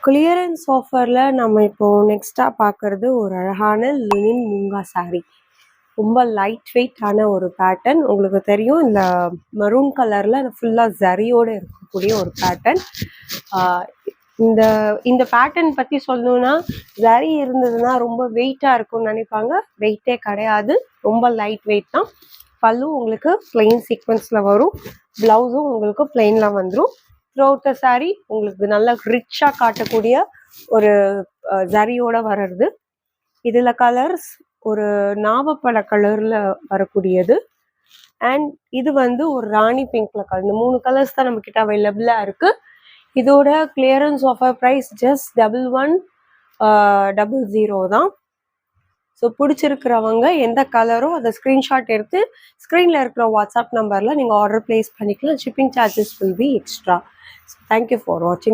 Clearance ஆஃபரில் நம்ம இப்போது நெக்ஸ்ட்டாக பார்க்குறது ஒரு அழகான லினின் மூங்கா சாரீ. ரொம்ப லைட் வெயிட்டான ஒரு பேட்டர்ன். உங்களுக்கு தெரியும், இந்த மெரூன் கலரில் ஃபுல்லாக ஜரியோடு இருக்கக்கூடிய ஒரு பேட்டர்ன். இந்த இந்த பேட்டர்ன் பற்றி சொல்லணுன்னா, ஜரி இருந்ததுன்னா ரொம்ப வெயிட்டாக இருக்கும்னு நினைப்பாங்க. வெயிட்டே கிடையாது, ரொம்ப லைட் வெயிட் தான். பல்லு உங்களுக்கு பிளெயின் சீக்வன்ஸில் வரும், ப்ளவுஸும் உங்களுக்கு பிளெயினில் வந்துடும். த்ரூஅவுட் த சாரீ உங்களுக்கு நல்லா ரிச்சாக காட்டக்கூடிய ஒரு ஜரியோட வர்றது. இதில் கலர்ஸ் ஒரு நாவப்பழ கலரில் வரக்கூடியது. அண்ட் இது ஒரு ராணி பிங்க்ல கலர். இந்த 3 கலர்ஸ் தான் நம்மக்கிட்ட அவைலபிளாக இருக்குது. இதோட கிளியரன்ஸ் ஆஃபர் ப்ரைஸ் ஜஸ்ட் 1100 தான். ஸோ பிடிச்சிருக்கிறவங்க எந்த கலரோ அதை ஸ்க்ரீன்ஷாட் எடுத்து ஸ்க்ரீனில் இருக்கிற வாட்ஸ்அப் நம்பரில் நீங்கள் ஆர்டர் ப்ளேஸ் பண்ணிக்கலாம். Shipping charges will be extra. So thank you for வாட்சிங்.